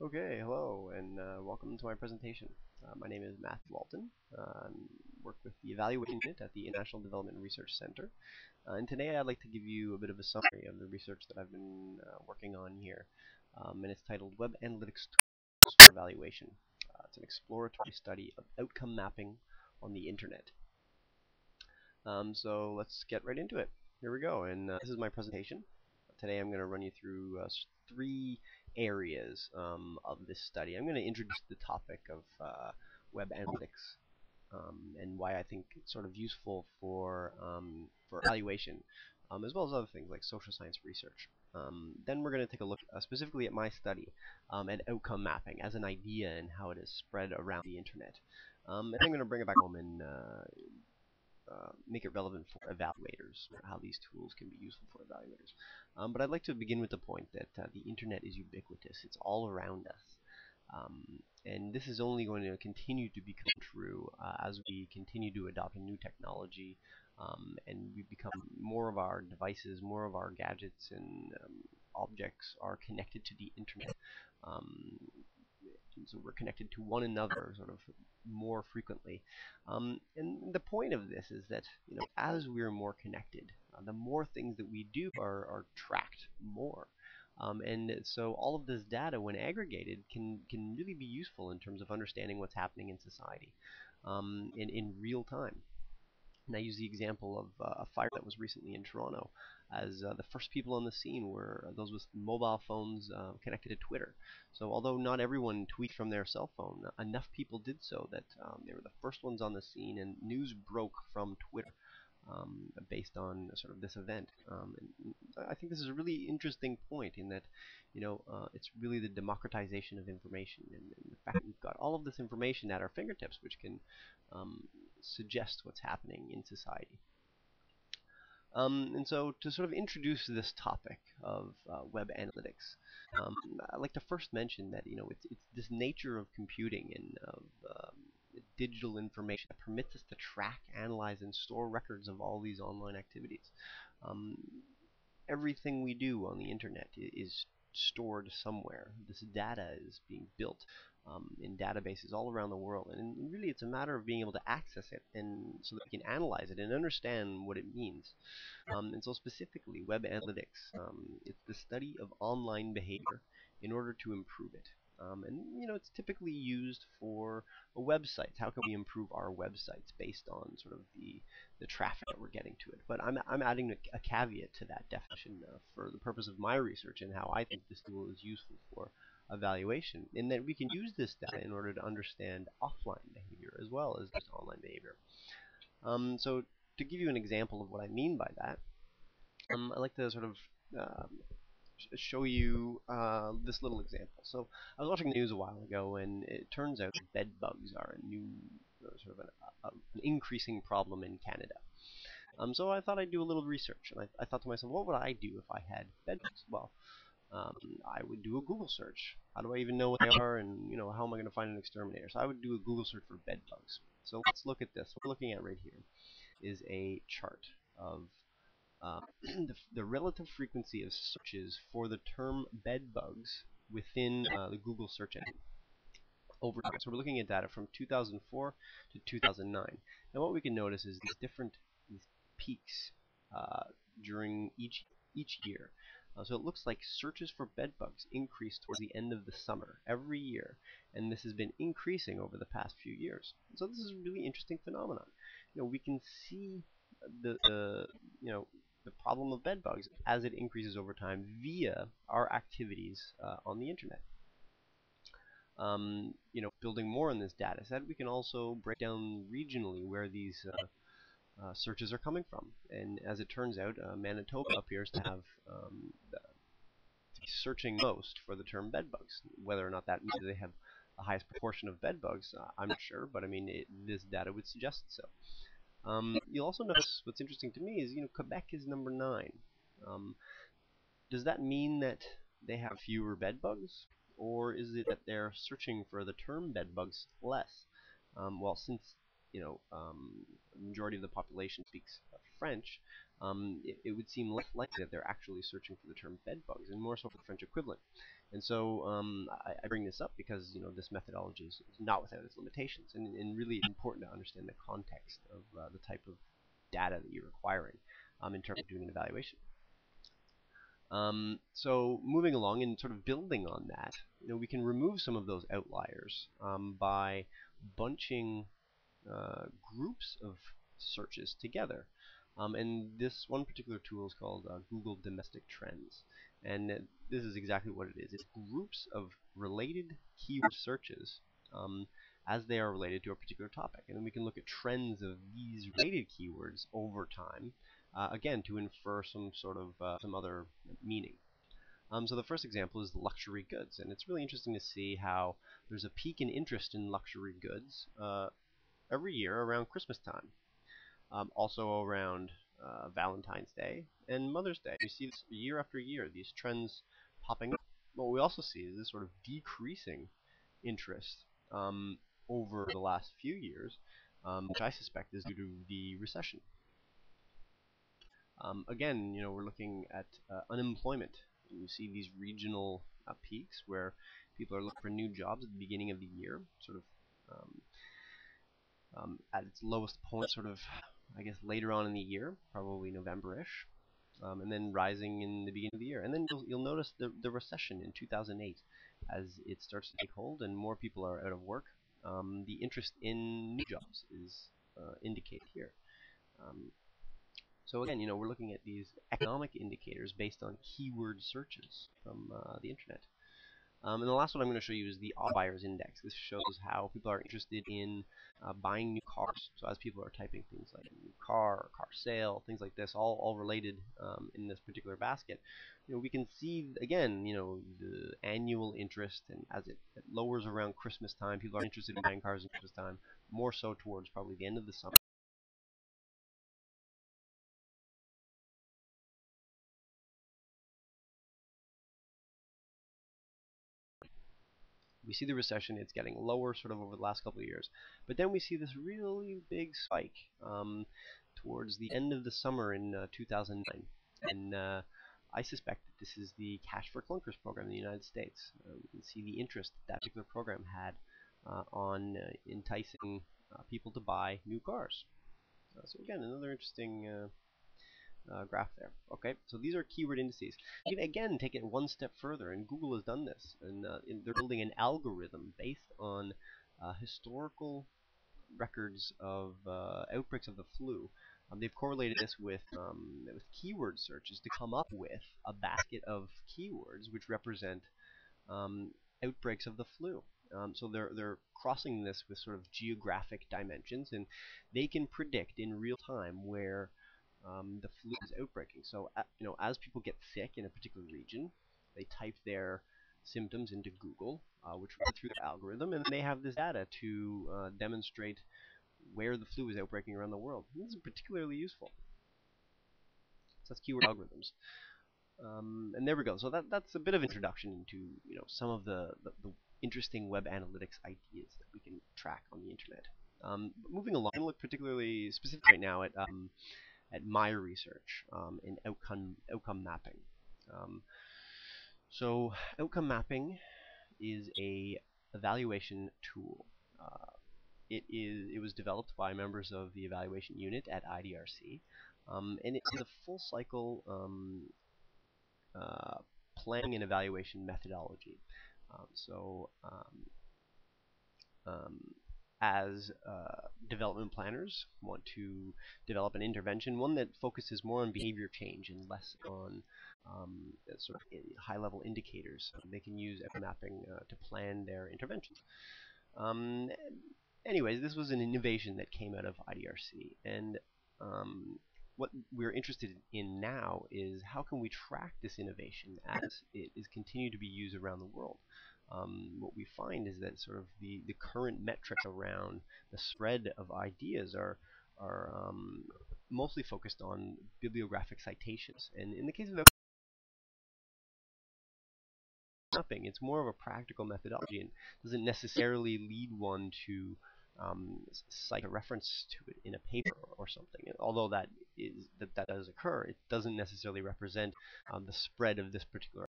Okay, hello, and welcome to my presentation. My name is Matt Walton. I work with the Evaluation Unit at the International Development Research Center. And today I'd like to give you a bit of a summary of the research that I've been working on here. And it's titled Web Analytics Tools for Evaluation. It's an exploratory study of outcome mapping on the Internet. So let's get right into it. Here we go, and this is my presentation. Today I'm going to run you through three areas of this study. I'm going to introduce the topic of web analytics and why I think it's sort of useful for evaluation, as well as other things like social science research. Then we're going to take a look specifically at my study and outcome mapping as an idea and how it is spread around the internet. And I'm going to bring it back home and make it relevant for evaluators, how these tools can be useful for evaluators. But I'd like to begin with the point that the internet is ubiquitous. It's all around us. And this is only going to continue to become true as we continue to adopt a new technology and we become more of our devices, more of our gadgets and objects are connected to the internet. So we're connected to one another sort of more frequently. And the point of this is that, as we're more connected, the more things that we do are tracked more. And so all of this data, when aggregated, can really be useful in terms of understanding what's happening in society in real time. And I use the example of a fire that was recently in Toronto, as the first people on the scene were those with mobile phones connected to Twitter. So although not everyone tweets from their cell phone, enough people did so that they were the first ones on the scene, and news broke from Twitter based on sort of this event. And I think this is a really interesting point in that, it's really the democratization of information and the fact that we've got all of this information at our fingertips, which can um, suggest what's happening in society. And so to sort of introduce this topic of web analytics, I'd like to first mention that it's this nature of computing and of digital information that permits us to track, analyze, and store records of all these online activities. Um, Everything we do on the internet is stored somewhere. This data is being built in databases all around the world, and really it's a matter of being able to access it and so that we can analyze it and understand what it means. And so specifically, web analytics, it's the study of online behavior in order to improve it. And it's typically used for websites. How can we improve our websites based on sort of the traffic that we're getting to it? But I'm adding a caveat to that definition for the purpose of my research and how I think this tool is useful for evaluation, in that we can use this data in order to understand offline behavior as well as just online behavior. So to give you an example of what I mean by that, I'd like to sort of show you this little example. So I was watching the news a while ago, and it turns out that bed bugs are a new sort of an increasing problem in Canada. So I thought I'd do a little research, and I thought to myself, what would I do if I had bed bugs? Well, I would do a Google search. How do I even know what they are, and how am I going to find an exterminator? So I would do a Google search for bed bugs. So let's look at this. What we're looking at right here is a chart of the relative frequency of searches for the term bed bugs within the Google search engine over time. So we're looking at data from 2004 to 2009. Now what we can notice is these peaks during each year. So it looks like searches for bed bugs increase towards the end of the summer every year, and this has been increasing over the past few years. So this is a really interesting phenomenon. We can see the the problem of bed bugs as it increases over time via our activities on the internet. Building more on this data set, we can also break down regionally where these searches are coming from. And as it turns out, Manitoba appears to have to be searching most for the term bed bugs. Whether or not that means they have the highest proportion of bed bugs, I'm not sure, but I mean, this data would suggest so. You'll also notice what's interesting to me is, Quebec is number 9. Does that mean that they have fewer bed bugs? Or is it that they're searching for the term bed bugs less? Well, since, the majority of the population speaks French, it would seem less likely that they're actually searching for the term bed bugs and more so for the French equivalent. And so I bring this up because this methodology is not without its limitations, and really important to understand the context of the type of data that you're acquiring in terms of doing an evaluation. So moving along and sort of building on that, we can remove some of those outliers by bunching groups of searches together. And this one particular tool is called Google Domestic Trends. And this is exactly what it is. It's groups of related keyword searches as they are related to a particular topic. And then we can look at trends of these related keywords over time, again, to infer some other meaning. So the first example is luxury goods, and it's really interesting to see how there's a peak in interest in luxury goods every year around Christmas time. Also around Valentine's Day and Mother's Day. We see this year after year, these trends popping up. What we also see is this sort of decreasing interest over the last few years, which I suspect is due to the recession. Again, we're looking at unemployment. You see these regional peaks where people are looking for new jobs at the beginning of the year, sort of at its lowest point, sort of, I guess, later on in the year, probably November-ish, and then rising in the beginning of the year. And then you'll notice the recession in 2008 as it starts to take hold and more people are out of work. The interest in new jobs is indicated here. So again, we're looking at these economic indicators based on keyword searches from the internet. And the last one I'm going to show you is the Auto Buyers Index. This shows how people are interested in buying new cars. So as people are typing things like new car, car sale, things like this, all related in this particular basket, we can see again, the annual interest, and as it lowers around Christmas time, people are interested in buying cars in Christmas time, more so towards probably the end of the summer. We see the recession, it's getting lower sort of over the last couple of years. But then we see this really big spike towards the end of the summer in 2009. And I suspect that this is the Cash for Clunkers program in the United States. We can see the interest that particular program had on enticing people to buy new cars. So again, another interesting graph there. Okay, so these are keyword indices. You can again take it one step further, and Google has done this, and they're building an algorithm based on historical records of outbreaks of the flu. They've correlated this with keyword searches to come up with a basket of keywords which represent um, outbreaks of the flu. So they're crossing this with sort of geographic dimensions, and they can predict in real time where the flu is outbreaking. So as people get sick in a particular region, they type their symptoms into Google, which runs through their algorithm, and they have this data to demonstrate where the flu is outbreaking around the world. This is particularly useful. So that's keyword algorithms. And there we go. So that's a bit of introduction into some of the interesting web analytics ideas that we can track on the internet. But moving along, look particularly specific right now at my research in outcome mapping. Um, so outcome mapping is a evaluation tool. It was developed by members of the evaluation unit at IDRC, and it is a full cycle uh, planning and evaluation methodology. So um, as development planners want to develop an intervention, one that focuses more on behavior change and less on sort of high-level indicators. They can use mapping to plan their interventions. Um, Anyways, this was an innovation that came out of IDRC, and what we're interested in now is how can we track this innovation as it is continued to be used around the world. What we find is that sort of the current metrics around the spread of ideas are mostly focused on bibliographic citations, and in the case of mapping, it's more of a practical methodology and doesn't necessarily lead one to cite a reference to it in a paper or something. Although that does occur, it doesn't necessarily represent the spread of this particular